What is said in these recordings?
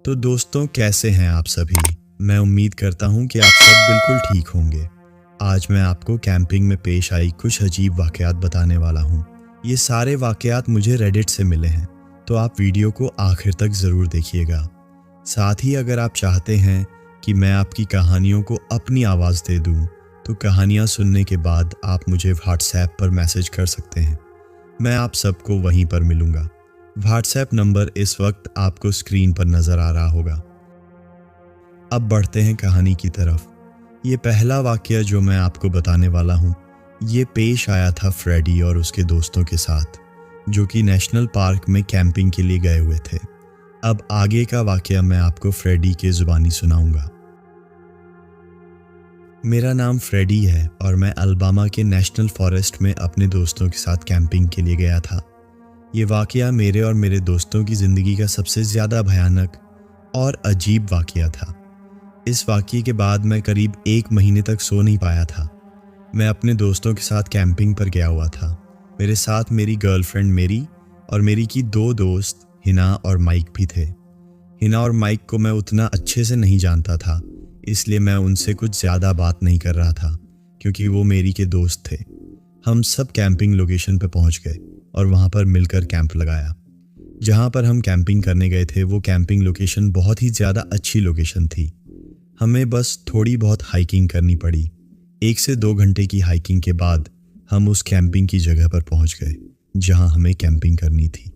तो दोस्तों, कैसे हैं आप सभी। मैं उम्मीद करता हूं कि आप सब बिल्कुल ठीक होंगे। आज मैं आपको कैंपिंग में पेश आई कुछ अजीब वाकयात बताने वाला हूं। ये सारे वाकयात मुझे रेडिट से मिले हैं, तो आप वीडियो को आखिर तक ज़रूर देखिएगा। साथ ही अगर आप चाहते हैं कि मैं आपकी कहानियों को अपनी आवाज़ दे दूं, तो कहानियां सुनने के बाद आप मुझे व्हाट्सएप पर मैसेज कर सकते हैं। मैं आप सबको वहीं पर मिलूंगा। व्हाट्सएप नंबर इस वक्त आपको स्क्रीन पर नज़र आ रहा होगा। अब बढ़ते हैं कहानी की तरफ। ये पहला वाकया जो मैं आपको बताने वाला हूँ, ये पेश आया था फ्रेडी और उसके दोस्तों के साथ, जो कि नेशनल पार्क में कैंपिंग के लिए गए हुए थे। अब आगे का वाकया मैं आपको फ्रेडी के ज़ुबानी सुनाऊंगा। मेरा नाम फ्रेडी है और मैं अलबामा के नेशनल फॉरेस्ट में अपने दोस्तों के साथ कैंपिंग के लिए गया था। ये वाकया मेरे और मेरे दोस्तों की ज़िंदगी का सबसे ज़्यादा भयानक और अजीब वाकया था। इस वाकये के बाद मैं करीब 1 महीने तक सो नहीं पाया था। मैं अपने दोस्तों के साथ कैंपिंग पर गया हुआ था। मेरे साथ मेरी गर्लफ्रेंड मेरी और मेरी की 2 दोस्त हिना और माइक भी थे। हिना और माइक को मैं उतना अच्छे से नहीं जानता था, इसलिए मैं उनसे कुछ ज़्यादा बात नहीं कर रहा था, क्योंकि वो मेरी के दोस्त थे। हम सब कैंपिंग लोकेशन पर पहुंच गए और वहाँ पर मिलकर कैंप लगाया। जहाँ पर हम कैंपिंग करने गए थे वो कैंपिंग लोकेशन बहुत ही ज़्यादा अच्छी लोकेशन थी। हमें बस थोड़ी बहुत हाइकिंग करनी पड़ी। 1 से 2 घंटे की हाइकिंग के बाद हम उस कैंपिंग की जगह पर पहुँच गए जहाँ हमें कैंपिंग करनी थी।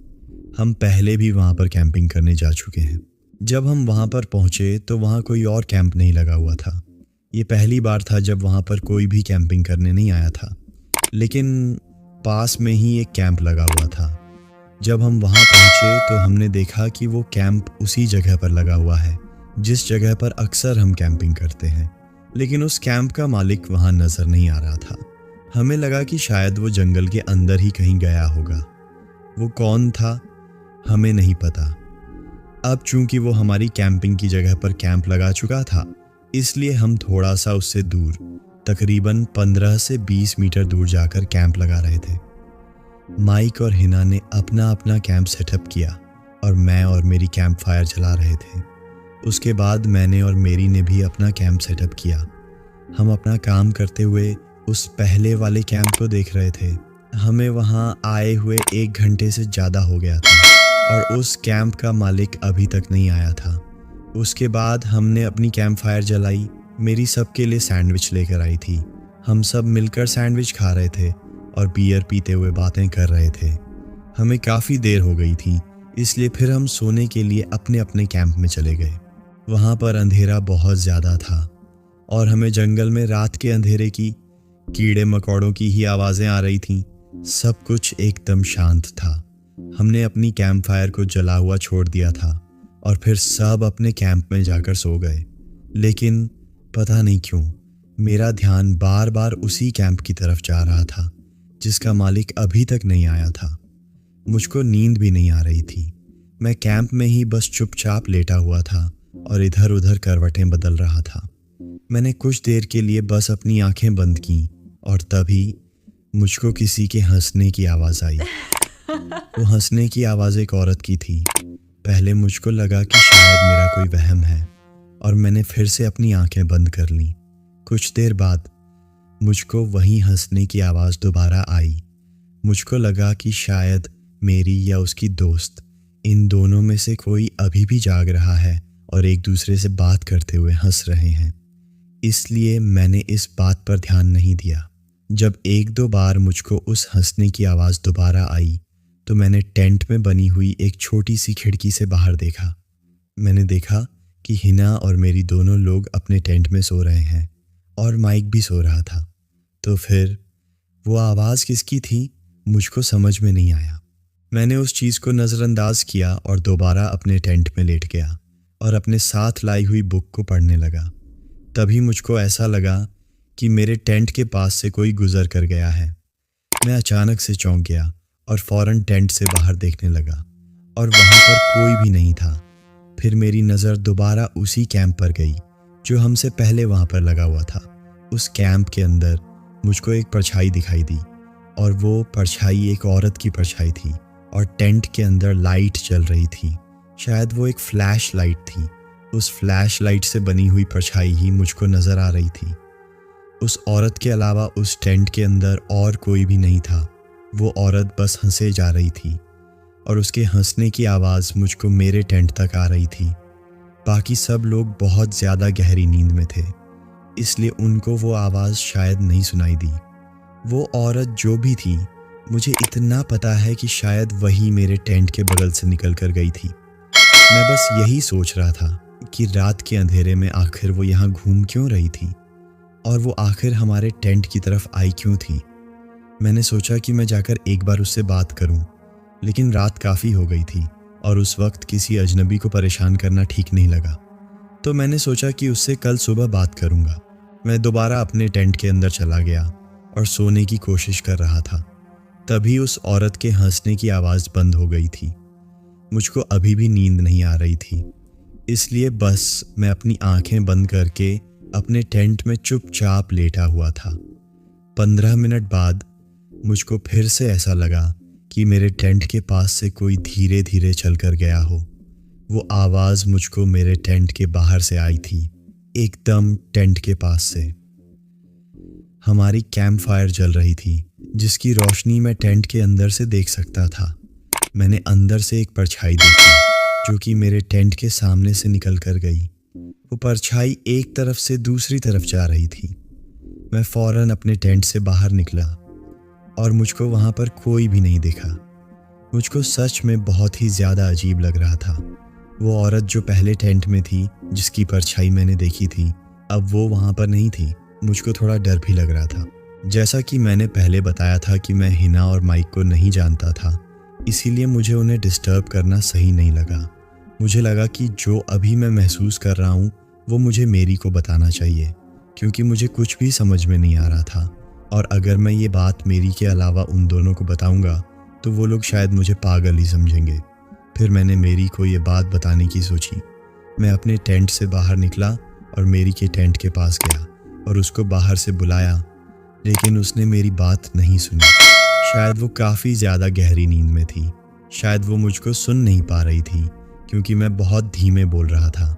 हम पहले भी वहाँ पर कैंपिंग करने जा चुके हैं। जब हम वहाँ पर पहुँचे तो वहाँ कोई और कैंप नहीं लगा हुआ था। ये पहली बार था जब वहाँ पर कोई भी कैंपिंग करने नहीं आया था, लेकिन पास में ही एक कैंप लगा हुआ था। जब हम वहाँ पहुँचे तो हमने देखा कि वो कैंप उसी जगह पर लगा हुआ है जिस जगह पर अक्सर हम कैंपिंग करते हैं, लेकिन उस कैंप का मालिक वहाँ नज़र नहीं आ रहा था। हमें लगा कि शायद वो जंगल के अंदर ही कहीं गया होगा। वो कौन था हमें नहीं पता। अब चूंकि वो हमारी कैंपिंग की जगह पर कैंप लगा चुका था, इसलिए हम थोड़ा सा उससे दूर, तकरीबन 15 से 20 मीटर दूर जाकर कैंप लगा रहे थे। माइक और हिना ने अपना अपना कैंप सेटअप किया और मैं और मेरी कैंप फायर जला रहे थे। उसके बाद मैंने और मेरी ने भी अपना कैंप सेटअप किया। हम अपना काम करते हुए उस पहले वाले कैंप को देख रहे थे। हमें वहाँ आए हुए 1 घंटे से ज़्यादा हो गया था और उस कैंप का मालिक अभी तक नहीं आया था। उसके बाद हमने अपनी कैंप फायर जलाई। मेरी सबके लिए सैंडविच लेकर आई थी। हम सब मिलकर सैंडविच खा रहे थे और बियर पीते हुए बातें कर रहे थे। हमें काफ़ी देर हो गई थी, इसलिए फिर हम सोने के लिए अपने अपने कैंप में चले गए। वहाँ पर अंधेरा बहुत ज़्यादा था और हमें जंगल में रात के अंधेरे की, कीड़े मकोड़ों की ही आवाज़ें आ रही थीं। सब कुछ एकदम शांत था। हमने अपनी कैंप फायर को जला हुआ छोड़ दिया था और फिर सब अपने कैंप में जाकर सो गए। लेकिन पता नहीं क्यों मेरा ध्यान बार बार उसी कैंप की तरफ जा रहा था जिसका मालिक अभी तक नहीं आया था। मुझको नींद भी नहीं आ रही थी। मैं कैंप में ही बस चुपचाप लेटा हुआ था और इधर उधर करवटें बदल रहा था। मैंने कुछ देर के लिए बस अपनी आंखें बंद की और तभी मुझको किसी के हंसने की आवाज़ आई। वो हंसने की आवाज़ एक औरत की थी। पहले मुझको लगा कि शायद मेरा कोई वहम है और मैंने फिर से अपनी आंखें बंद कर लीं। कुछ देर बाद मुझको वही हंसने की आवाज़ दोबारा आई। मुझको लगा कि शायद मेरी या उसकी दोस्त, इन दोनों में से कोई अभी भी जाग रहा है और एक दूसरे से बात करते हुए हंस रहे हैं। इसलिए मैंने इस बात पर ध्यान नहीं दिया। जब 1-2 बार मुझको उस हंसने की आवाज़ दोबारा आई तो मैंने टेंट में बनी हुई एक छोटी सी खिड़की से बाहर देखा। मैंने देखा कि हिना और मेरी दोनों लोग अपने टेंट में सो रहे हैं और माइक भी सो रहा था। तो फिर वो आवाज़ किसकी थी मुझको समझ में नहीं आया। मैंने उस चीज़ को नज़रअंदाज किया और दोबारा अपने टेंट में लेट गया और अपने साथ लाई हुई बुक को पढ़ने लगा। तभी मुझको ऐसा लगा कि मेरे टेंट के पास से कोई गुजर कर गया है। मैं अचानक से चौंक गया और फ़ौरन टेंट से बाहर देखने लगा और वहाँ पर कोई भी नहीं था। फिर मेरी नज़र दोबारा उसी कैंप पर गई जो हमसे पहले वहाँ पर लगा हुआ था। उस कैंप के अंदर मुझको एक परछाई दिखाई दी और वो परछाई एक औरत की परछाई थी और टेंट के अंदर लाइट जल रही थी शायद वो एक फ्लैश लाइट थी। उस फ्लैश लाइट से बनी हुई परछाई ही मुझको नज़र आ रही थी। उस औरत के अलावा उस टेंट के अंदर और कोई भी नहीं था। वो औरत बस हंसे जा रही थी और उसके हंसने की आवाज़ मुझको मेरे टेंट तक आ रही थी। बाकी सब लोग बहुत ज़्यादा गहरी नींद में थे, इसलिए उनको वो आवाज़ शायद नहीं सुनाई दी। वो औरत जो भी थी, मुझे इतना पता है कि शायद वही मेरे टेंट के बगल से निकल कर गई थी। मैं बस यही सोच रहा था कि रात के अंधेरे में आखिर वो यहाँ घूम क्यों रही थी और वो आखिर हमारे टेंट की तरफ आई क्यों थी। मैंने सोचा कि मैं जाकर एक बार उससे बात करूं, लेकिन रात काफ़ी हो गई थी और उस वक्त किसी अजनबी को परेशान करना ठीक नहीं लगा। तो मैंने सोचा कि उससे कल सुबह बात करूंगा। मैं दोबारा अपने टेंट के अंदर चला गया और सोने की कोशिश कर रहा था। तभी उस औरत के हंसने की आवाज़ बंद हो गई थी। मुझको अभी भी नींद नहीं आ रही थी, इसलिए बस मैं अपनी आंखें बंद करके अपने टेंट में चुपचाप लेटा हुआ था। 15 मिनट बाद मुझको फिर से ऐसा लगा कि मेरे टेंट के पास से कोई धीरे धीरे चल कर गया हो। वो आवाज़ मुझको मेरे टेंट के बाहर से आई थी, एकदम टेंट के पास से। हमारी कैंप फायर जल रही थी, जिसकी रोशनी मैं टेंट के अंदर से देख सकता था। मैंने अंदर से एक परछाई देखी जो कि मेरे टेंट के सामने से निकल कर गई। वो परछाई एक तरफ से दूसरी तरफ जा रही थी। मैं फौरन अपने टेंट से बाहर निकला और मुझको वहाँ पर कोई भी नहीं दिखा। मुझको सच में बहुत ही ज़्यादा अजीब लग रहा था। वो औरत जो पहले टेंट में थी, जिसकी परछाई मैंने देखी थी, अब वो वहाँ पर नहीं थी। मुझको थोड़ा डर भी लग रहा था। जैसा कि मैंने पहले बताया था कि मैं हिना और माइक को नहीं जानता था, इसीलिए मुझे उन्हें डिस्टर्ब करना सही नहीं लगा। मुझे लगा कि जो अभी मैं महसूस कर रहा हूँ वो मुझे मेरी को बताना चाहिए, क्योंकि मुझे कुछ भी समझ में नहीं आ रहा था। और अगर मैं ये बात मेरी के अलावा उन दोनों को बताऊंगा तो वो लोग शायद मुझे पागल ही समझेंगे। फिर मैंने मेरी को ये बात बताने की सोची। मैं अपने टेंट से बाहर निकला और मेरी के टेंट के पास गया और उसको बाहर से बुलाया, लेकिन उसने मेरी बात नहीं सुनी। शायद वो काफ़ी ज़्यादा गहरी नींद में थी। शायद वो मुझको सुन नहीं पा रही थी, क्योंकि मैं बहुत धीमे बोल रहा था।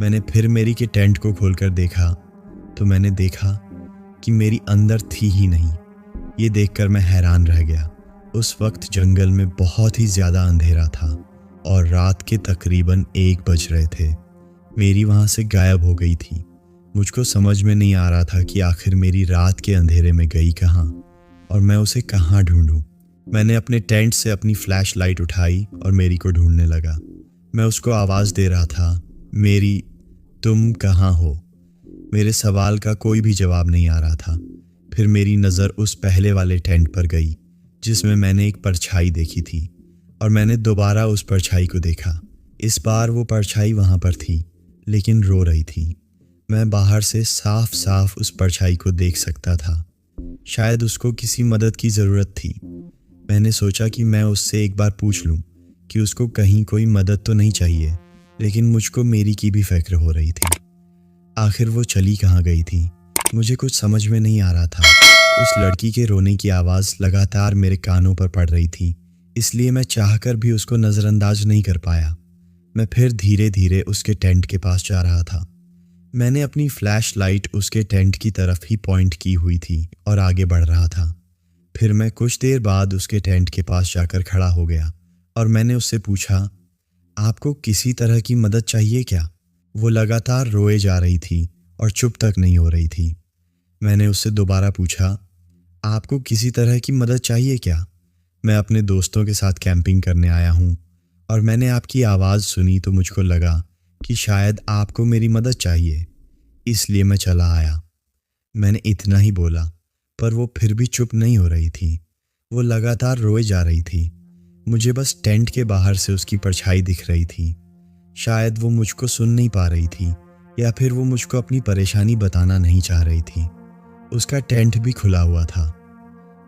मैंने फिर मेरी के टेंट को खोलकर देखा तो मैंने देखा कि मेरी अंदर थी ही नहीं। ये देखकर मैं हैरान रह गया। उस वक्त जंगल में बहुत ही ज़्यादा अंधेरा था और रात के तकरीबन 1 बज रहे थे। मेरी वहाँ से गायब हो गई थी। मुझको समझ में नहीं आ रहा था कि आखिर मेरी रात के अंधेरे में गई कहाँ और मैं उसे कहाँ ढूंढूं। मैंने अपने टेंट से अपनी फ्लैश लाइट उठाई और मेरी को ढूंढने लगा। मैं उसको आवाज़ दे रहा था, मेरी, तुम कहाँ हो? मेरे सवाल का कोई भी जवाब नहीं आ रहा था। फिर मेरी नज़र उस पहले वाले टेंट पर गई जिसमें मैंने एक परछाई देखी थी और मैंने दोबारा उस परछाई को देखा। इस बार वो परछाई वहाँ पर थी, लेकिन रो रही थी। मैं बाहर से साफ साफ उस परछाई को देख सकता था। शायद उसको किसी मदद की ज़रूरत थी। मैंने सोचा कि मैं उससे एक बार पूछ लूँ कि उसको कहीं कोई मदद तो नहीं चाहिए, लेकिन मुझको मेरी की भी फिक्र हो रही थी। आखिर वो चली कहाँ गई थी? मुझे कुछ समझ में नहीं आ रहा था। उस लड़की के रोने की आवाज़ लगातार मेरे कानों पर पड़ रही थी, इसलिए मैं चाहकर भी उसको नज़रअंदाज नहीं कर पाया। मैं फिर धीरे धीरे उसके टेंट के पास जा रहा था। मैंने अपनी फ्लैश लाइट उसके टेंट की तरफ ही पॉइंट की हुई थी और आगे बढ़ रहा था। फिर मैं कुछ देर बाद उसके टेंट के पास जाकर खड़ा हो गया और मैंने उससे पूछा, आपको किसी तरह की मदद चाहिए क्या? वो लगातार रोए जा रही थी और चुप तक नहीं हो रही थी। मैंने उससे दोबारा पूछा, आपको किसी तरह की मदद चाहिए क्या? मैं अपने दोस्तों के साथ कैंपिंग करने आया हूँ और मैंने आपकी आवाज़ सुनी तो मुझको लगा कि शायद आपको मेरी मदद चाहिए, इसलिए मैं चला आया। मैंने इतना ही बोला, पर वो फिर भी चुप नहीं हो रही थी। वो लगातार रोए जा रही थी। मुझे बस टेंट के बाहर से उसकी परछाई दिख रही थी। शायद वो मुझको सुन नहीं पा रही थी या फिर वो मुझको अपनी परेशानी बताना नहीं चाह रही थी। उसका टेंट भी खुला हुआ था।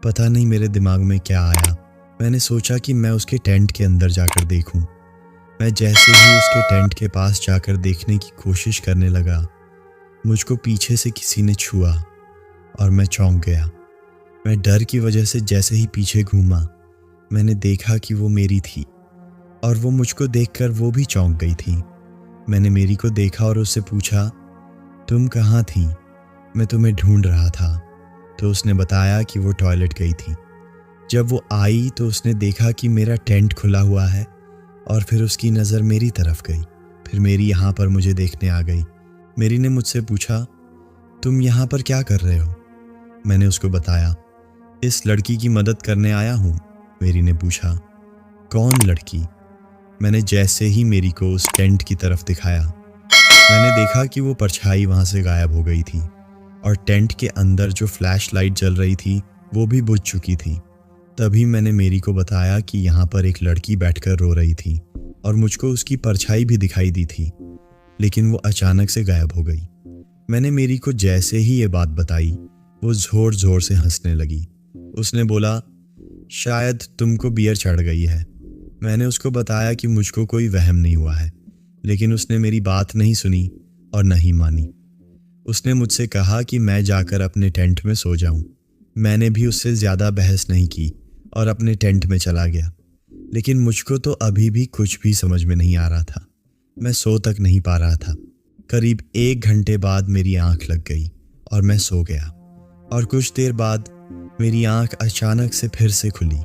पता नहीं मेरे दिमाग में क्या आया। मैंने सोचा कि मैं उसके टेंट के अंदर जाकर देखूं। मैं जैसे ही उसके टेंट के पास जाकर देखने की कोशिश करने लगा, मुझको पीछे से किसी ने छुआ और मैं चौंक गया। मैं डर की वजह से जैसे ही पीछे घूमा, मैंने देखा कि वो मेरी थी और वो मुझको देखकर वो भी चौंक गई थी। मैंने मेरी को देखा और उससे पूछा, तुम कहाँ थी? मैं तुम्हें ढूंढ रहा था। तो उसने बताया कि वो टॉयलेट गई थी। जब वो आई तो उसने देखा कि मेरा टेंट खुला हुआ है और फिर उसकी नज़र मेरी तरफ गई। फिर मेरी यहाँ पर मुझे देखने आ गई। मेरी ने मुझसे पूछा, तुम यहाँ पर क्या कर रहे हो? मैंने उसको बताया, इस लड़की की मदद करने आया हूँ। मेरी ने पूछा, कौन लड़की? मैंने जैसे ही मेरी को उस टेंट की तरफ दिखाया, मैंने देखा कि वो परछाई वहाँ से गायब हो गई थी और टेंट के अंदर जो फ्लैश लाइट जल रही थी वो भी बुझ चुकी थी। तभी मैंने मेरी को बताया कि यहाँ पर एक लड़की बैठकर रो रही थी और मुझको उसकी परछाई भी दिखाई दी थी, लेकिन वो अचानक से गायब हो गई। मैंने मेरी को जैसे ही ये बात बताई, वो जोर जोर से हंसने लगी। उसने बोला, शायद तुमको बियर चढ़ गई है। मैंने उसको बताया कि मुझको कोई वहम नहीं हुआ है, लेकिन उसने मेरी बात नहीं सुनी और नहीं मानी। उसने मुझसे कहा कि मैं जाकर अपने टेंट में सो जाऊं। मैंने भी उससे ज़्यादा बहस नहीं की और अपने टेंट में चला गया। लेकिन मुझको तो अभी भी कुछ भी समझ में नहीं आ रहा था। मैं सो तक नहीं पा रहा था। करीब 1 घंटे बाद मेरी आंख लग गई और मैं सो गया। और कुछ देर बाद मेरी आंख अचानक से फिर से खुली।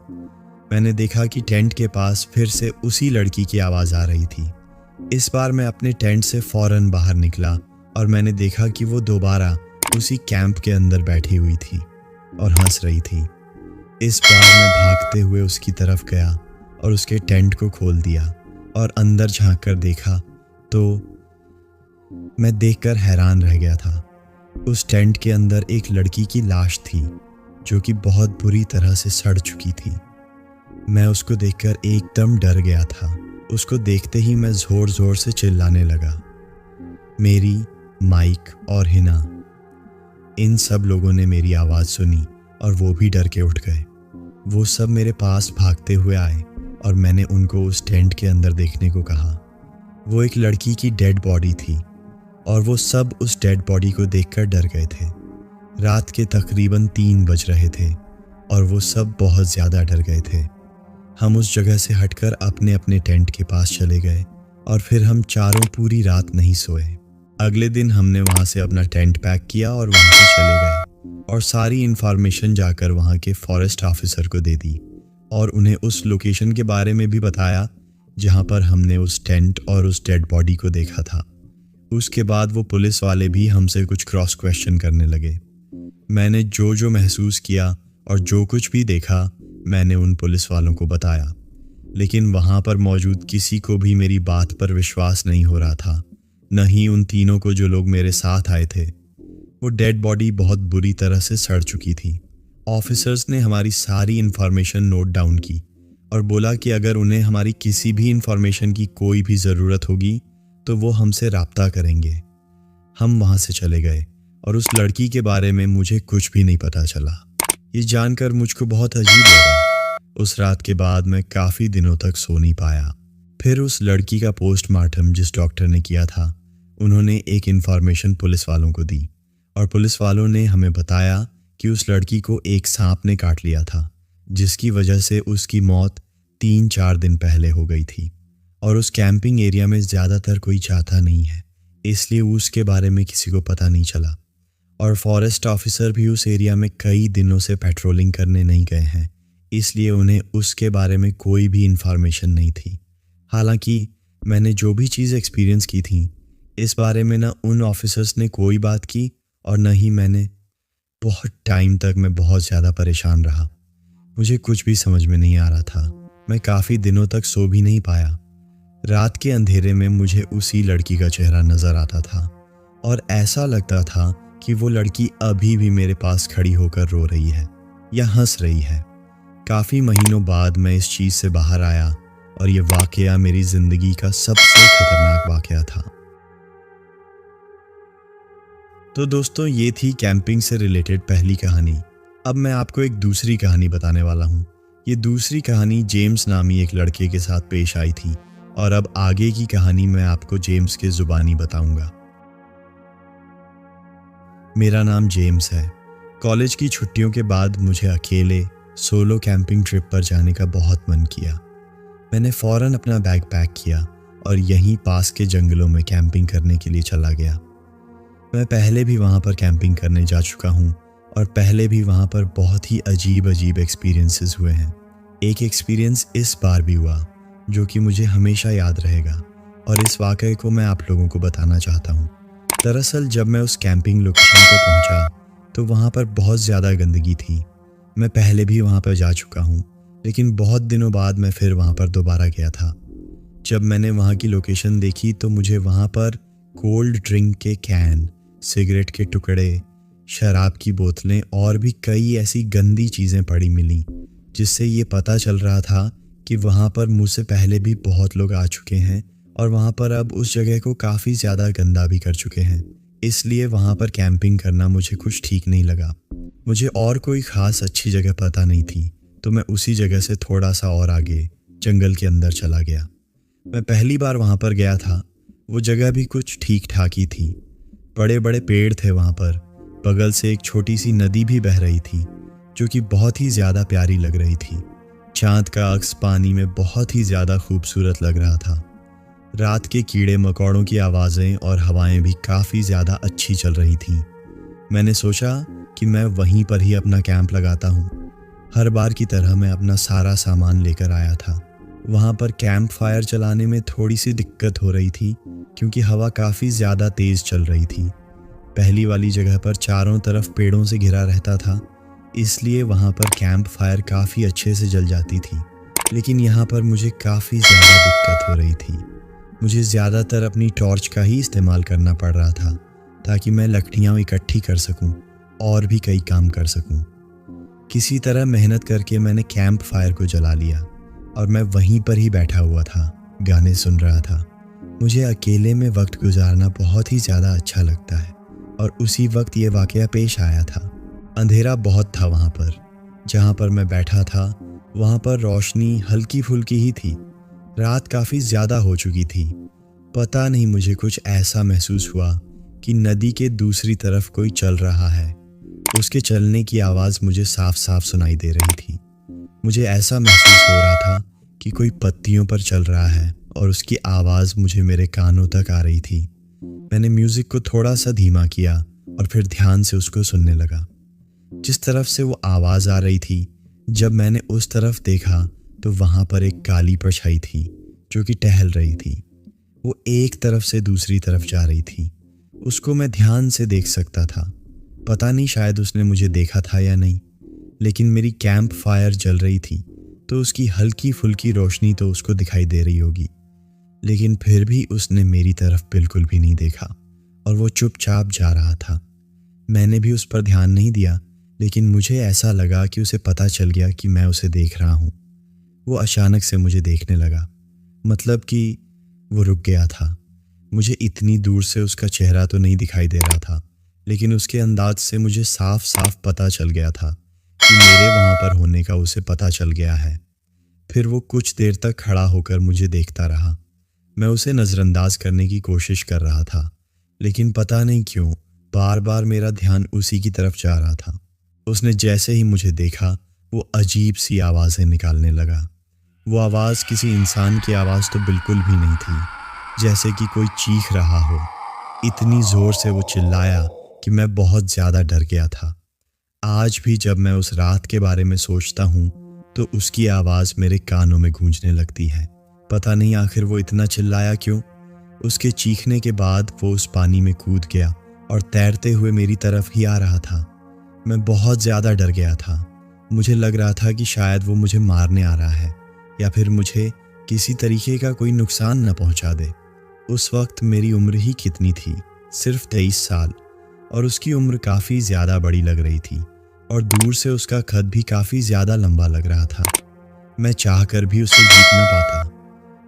मैंने देखा कि टेंट के पास फिर से उसी लड़की की आवाज़ आ रही थी। इस बार मैं अपने टेंट से फौरन बाहर निकला और मैंने देखा कि वो दोबारा उसी कैंप के अंदर बैठी हुई थी और हंस रही थी। इस बार मैं भागते हुए उसकी तरफ गया और उसके टेंट को खोल दिया और अंदर झांक कर देखा तो मैं देखकर हैरान रह गया था। उस टेंट के अंदर एक लड़की की लाश थी जो कि बहुत बुरी तरह से सड़ चुकी थी। मैं उसको देखकर एकदम डर गया था। उसको देखते ही मैं जोर जोर से चिल्लाने लगा। मेरी, माइक और हिना, इन सब लोगों ने मेरी आवाज़ सुनी और वो भी डर के उठ गए। वो सब मेरे पास भागते हुए आए और मैंने उनको उस टेंट के अंदर देखने को कहा। वो एक लड़की की डेड बॉडी थी और वो सब उस डेड बॉडी को देखकर डर गए थे। रात के तकरीबन 3 बज रहे थे और वो सब बहुत ज़्यादा डर गए थे। हम उस जगह से हटकर अपने अपने टेंट के पास चले गए और फिर हम चारों पूरी रात नहीं सोए। अगले दिन हमने वहाँ से अपना टेंट पैक किया और वहाँ से चले गए और सारी इन्फॉर्मेशन जाकर वहाँ के फॉरेस्ट ऑफिसर को दे दी और उन्हें उस लोकेशन के बारे में भी बताया जहाँ पर हमने उस टेंट और उस डेड बॉडी को देखा था। उसके बाद वो पुलिस वाले भी हमसे कुछ क्रॉस क्वेश्चन करने लगे। मैंने जो जो महसूस किया और जो कुछ भी देखा मैंने उन पुलिस वालों को बताया, लेकिन वहाँ पर मौजूद किसी को भी मेरी बात पर विश्वास नहीं हो रहा था, न ही उन तीनों को जो लोग मेरे साथ आए थे। वो डेड बॉडी बहुत बुरी तरह से सड़ चुकी थी। ऑफिसर्स ने हमारी सारी इन्फॉर्मेशन नोट डाउन की और बोला कि अगर उन्हें हमारी किसी भी इन्फॉर्मेशन की कोई भी ज़रूरत होगी तो वो हमसे राब्ता करेंगे। हम वहाँ से चले गए और उस लड़की के बारे में मुझे कुछ भी नहीं पता चला। ये जानकर मुझको बहुत अजीब लगा। उस रात के बाद मैं काफ़ी दिनों तक सो नहीं पाया। फिर उस लड़की का पोस्टमार्टम जिस डॉक्टर ने किया था, उन्होंने एक इन्फॉर्मेशन पुलिस वालों को दी और पुलिस वालों ने हमें बताया कि उस लड़की को एक सांप ने काट लिया था, जिसकी वजह से उसकी मौत 3-4 दिन पहले हो गई थी और उस कैंपिंग एरिया में ज़्यादातर कोई जाता नहीं है, इसलिए उसके बारे में किसी को पता नहीं चला और फॉरेस्ट ऑफिसर भी उस एरिया में कई दिनों से पेट्रोलिंग करने नहीं गए हैं, इसलिए उन्हें उसके बारे में कोई भी इन्फॉर्मेशन नहीं थी। हालांकि मैंने जो भी चीज़ एक्सपीरियंस की थी इस बारे में न उन ऑफिसर्स ने कोई बात की और न ही मैंने। बहुत टाइम तक मैं बहुत ज़्यादा परेशान रहा। मुझे कुछ भी समझ में नहीं आ रहा था। मैं काफ़ी दिनों तक सो भी नहीं पाया। रात के अंधेरे में मुझे उसी लड़की का चेहरा नज़र आता था और ऐसा लगता था कि वो लड़की अभी भी मेरे पास खड़ी होकर रो रही है या हंस रही है। काफ़ी महीनों बाद मैं इस चीज़ से बाहर आया और ये वाकया मेरी ज़िंदगी का सबसे खतरनाक वाकया था। तो दोस्तों, ये थी कैंपिंग से रिलेटेड पहली कहानी। अब मैं आपको एक दूसरी कहानी बताने वाला हूँ। ये दूसरी कहानी जेम्स नामी एक लड़के के साथ पेश आई थी और अब आगे की कहानी मैं आपको जेम्स के ज़ुबानी बताऊंगा। मेरा नाम जेम्स है। कॉलेज की छुट्टियों के बाद मुझे अकेले सोलो कैंपिंग ट्रिप पर जाने का बहुत मन किया। मैंने फ़ौरन अपना बैग पैक किया और यहीं पास के जंगलों में कैंपिंग करने के लिए चला गया। मैं पहले भी वहाँ पर कैंपिंग करने जा चुका हूँ और पहले भी वहाँ पर बहुत ही अजीब अजीब एक्सपीरियंसेस हुए हैं। एक एक्सपीरियंस इस बार भी हुआ जो कि मुझे हमेशा याद रहेगा और इस वाक़ये को मैं आप लोगों को बताना चाहता हूँ। दरअसल जब मैं उस कैंपिंग लोकेशन पर पहुँचा तो वहाँ पर बहुत ज़्यादा गंदगी थी। मैं पहले भी वहाँ पर जा चुका हूँ, लेकिन बहुत दिनों बाद मैं फिर वहाँ पर दोबारा गया था। जब मैंने वहाँ की लोकेशन देखी तो मुझे वहाँ पर कोल्ड ड्रिंक के कैन, सिगरेट के टुकड़े, शराब की बोतलें और भी कई ऐसी गंदी चीज़ें पड़ी मिली, जिससे ये पता चल रहा था कि वहाँ पर मुझसे पहले भी बहुत लोग आ चुके हैं और वहाँ पर अब उस जगह को काफ़ी ज़्यादा गंदा भी कर चुके हैं। इसलिए वहाँ पर कैंपिंग करना मुझे कुछ ठीक नहीं लगा। मुझे और कोई ख़ास अच्छी जगह पता नहीं थी, तो मैं उसी जगह से थोड़ा सा और आगे जंगल के अंदर चला गया। मैं पहली बार वहाँ पर गया था। वो जगह भी कुछ ठीक ठाक ही थी। बड़े बड़े पेड़ थे वहाँ पर। बगल से एक छोटी सी नदी भी बह रही थी जो कि बहुत ही ज़्यादा प्यारी लग रही थी। चाँद का अक्स पानी में बहुत ही ज़्यादा खूबसूरत लग रहा था। रात के कीड़े मकोड़ों की आवाज़ें और हवाएं भी काफ़ी ज़्यादा अच्छी चल रही थीं। मैंने सोचा कि मैं वहीं पर ही अपना कैंप लगाता हूँ। हर बार की तरह मैं अपना सारा सामान लेकर आया था। वहाँ पर कैंप फायर चलाने में थोड़ी सी दिक्कत हो रही थी क्योंकि हवा काफ़ी ज़्यादा तेज़ चल रही थी। पहली वाली जगह पर चारों तरफ पेड़ों से घिरा रहता था, इसलिए वहाँ पर कैंप फायर काफ़ी अच्छे से जल जाती थी। लेकिन यहाँ पर मुझे काफ़ी ज़्यादा दिक्कत हो रही थी। मुझे ज़्यादातर अपनी टॉर्च का ही इस्तेमाल करना पड़ रहा था ताकि मैं लकड़ियाँ इकट्ठी कर सकूँ और भी कई काम कर सकूँ। किसी तरह मेहनत करके मैंने कैंप फायर को जला लिया और मैं वहीं पर ही बैठा हुआ था, गाने सुन रहा था। मुझे अकेले में वक्त गुजारना बहुत ही ज़्यादा अच्छा लगता है और उसी वक्त ये वाक़या पेश आया था। अंधेरा बहुत था वहाँ पर। जहाँ पर मैं बैठा था वहाँ पर रोशनी हल्की फुल्की ही थी। रात काफ़ी ज़्यादा हो चुकी थी। पता नहीं मुझे कुछ ऐसा महसूस हुआ कि नदी के दूसरी तरफ कोई चल रहा है। उसके चलने की आवाज़ मुझे साफ साफ सुनाई दे रही थी। मुझे ऐसा महसूस हो रहा था कि कोई पत्तियों पर चल रहा है और उसकी आवाज़ मुझे मेरे कानों तक आ रही थी। मैंने म्यूज़िक को थोड़ा सा धीमा किया और फिर ध्यान से उसको सुनने लगा। जिस तरफ से वो आवाज़ आ रही थी, जब मैंने उस तरफ देखा तो वहाँ पर एक काली परछाई थी जो कि टहल रही थी। वो एक तरफ से दूसरी तरफ जा रही थी। उसको मैं ध्यान से देख सकता था। पता नहीं शायद उसने मुझे देखा था या नहीं, लेकिन मेरी कैंप फायर जल रही थी तो उसकी हल्की फुल्की रोशनी तो उसको दिखाई दे रही होगी। लेकिन फिर भी उसने मेरी तरफ बिल्कुल भी नहीं देखा और वो चुपचाप जा रहा था। मैंने भी उस पर ध्यान नहीं दिया, लेकिन मुझे ऐसा लगा कि उसे पता चल गया कि मैं उसे देख रहा हूँ। वो अचानक से मुझे देखने लगा, मतलब कि वो रुक गया था। मुझे इतनी दूर से उसका चेहरा तो नहीं दिखाई दे रहा था, लेकिन उसके अंदाज से मुझे साफ साफ पता चल गया था कि मेरे वहाँ पर होने का उसे पता चल गया है। फिर वो कुछ देर तक खड़ा होकर मुझे देखता रहा। मैं उसे नज़रअंदाज करने की कोशिश कर रहा था, लेकिन पता नहीं क्यों बार बार मेरा ध्यान उसी की तरफ जा रहा था। उसने जैसे ही मुझे देखा वो अजीब सी आवाज़ें निकालने लगा। वो आवाज़ किसी इंसान की आवाज़ तो बिल्कुल भी नहीं थी, जैसे कि कोई चीख रहा हो। इतनी ज़ोर से वो चिल्लाया कि मैं बहुत ज़्यादा डर गया था। आज भी जब मैं उस रात के बारे में सोचता हूँ तो उसकी आवाज़ मेरे कानों में गूंजने लगती है। पता नहीं आखिर वो इतना चिल्लाया क्यों। उसके चीखने के बाद वो उस पानी में कूद गया और तैरते हुए मेरी तरफ ही आ रहा था। मैं बहुत ज़्यादा डर गया था। मुझे लग रहा था कि शायद वो मुझे मारने आ रहा है या फिर मुझे किसी तरीके का कोई नुकसान न पहुंचा दे। उस वक्त मेरी उम्र ही कितनी थी, सिर्फ 23 साल, और उसकी उम्र काफ़ी ज़्यादा बड़ी लग रही थी और दूर से उसका कद भी काफ़ी ज़्यादा लंबा लग रहा था। मैं चाहकर भी उसे जीत न पाता।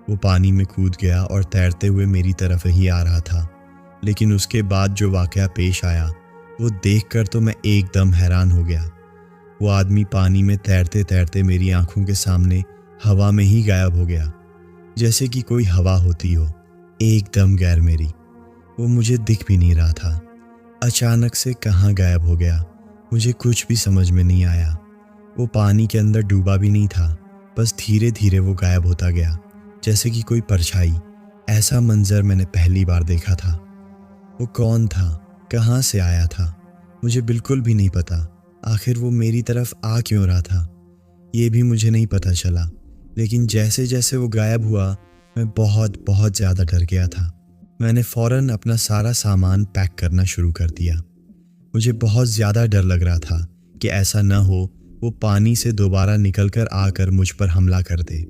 वो पानी में कूद गया और तैरते हुए मेरी तरफ ही आ रहा था। लेकिन उसके बाद जो वाक़या पेश आया वो देखकर तो मैं एकदम हैरान हो गया। वो आदमी पानी में तैरते तैरते मेरी आंखों के सामने हवा में ही गायब हो गया, जैसे कि कोई हवा होती हो, एकदम गैर मेरी। वो मुझे दिख भी नहीं रहा था। अचानक से कहाँ गायब हो गया, मुझे कुछ भी समझ में नहीं आया। वो पानी के अंदर डूबा भी नहीं था, बस धीरे धीरे वो गायब होता गया, जैसे कि कोई परछाई। ऐसा मंजर मैंने पहली बार देखा था। वो कौन था, कहाँ से आया था, मुझे बिल्कुल भी नहीं पता। आखिर वो मेरी तरफ आ क्यों रहा था, ये भी मुझे नहीं पता चला। लेकिन जैसे जैसे वो गायब हुआ, मैं बहुत बहुत ज़्यादा डर गया था। मैंने फ़ौरन अपना सारा सामान पैक करना शुरू कर दिया। मुझे बहुत ज़्यादा डर लग रहा था कि ऐसा न हो वो पानी से दोबारा निकलकर आकर मुझ पर हमला कर दे।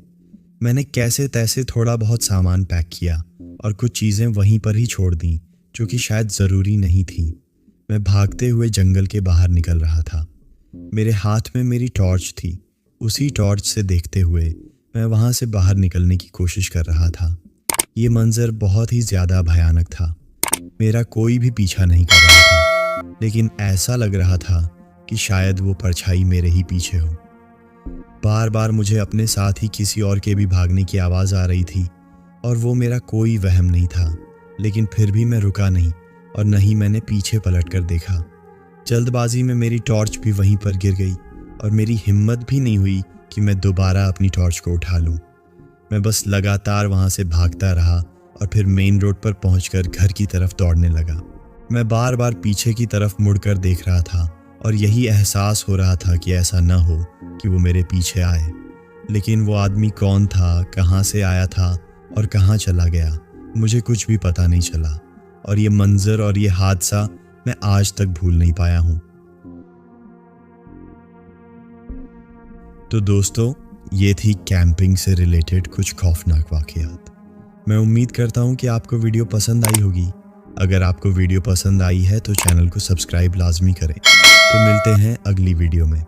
मैंने कैसे तैसे थोड़ा बहुत सामान पैक किया और कुछ चीज़ें वहीं पर ही छोड़ दी जो कि शायद ज़रूरी नहीं थी। मैं भागते हुए जंगल के बाहर निकल रहा था। मेरे हाथ में मेरी टॉर्च थी। उसी टॉर्च से देखते हुए मैं वहाँ से बाहर निकलने की कोशिश कर रहा था। ये मंजर बहुत ही ज़्यादा भयानक था। मेरा कोई भी पीछा नहीं कर रहा था, लेकिन ऐसा लग रहा था कि शायद वो परछाई मेरे ही पीछे हो। बार बार मुझे अपने साथ ही किसी और के भी भागने की आवाज़ आ रही थी और वो मेरा कोई वहम नहीं था। लेकिन फिर भी मैं रुका नहीं और न ही मैंने पीछे पलट कर देखा। जल्दबाजी में मेरी टॉर्च भी वहीं पर गिर गई और मेरी हिम्मत भी नहीं हुई कि मैं दोबारा अपनी टॉर्च को उठा लूं। मैं बस लगातार वहां से भागता रहा और फिर मेन रोड पर पहुंचकर घर की तरफ दौड़ने लगा। मैं बार बार पीछे की तरफ मुड़कर देख रहा था और यही एहसास हो रहा था कि ऐसा न हो कि वो मेरे पीछे आए। लेकिन वो आदमी कौन था, कहाँ से आया था और कहाँ चला गया, मुझे कुछ भी पता नहीं चला। और ये मंजर और ये हादसा मैं आज तक भूल नहीं पाया हूँ। तो दोस्तों, ये थी कैंपिंग से रिलेटेड कुछ खौफनाक वाक़यात। मैं उम्मीद करता हूँ कि आपको वीडियो पसंद आई होगी। अगर आपको वीडियो पसंद आई है तो चैनल को सब्सक्राइब लाजमी करें। तो मिलते हैं अगली वीडियो में।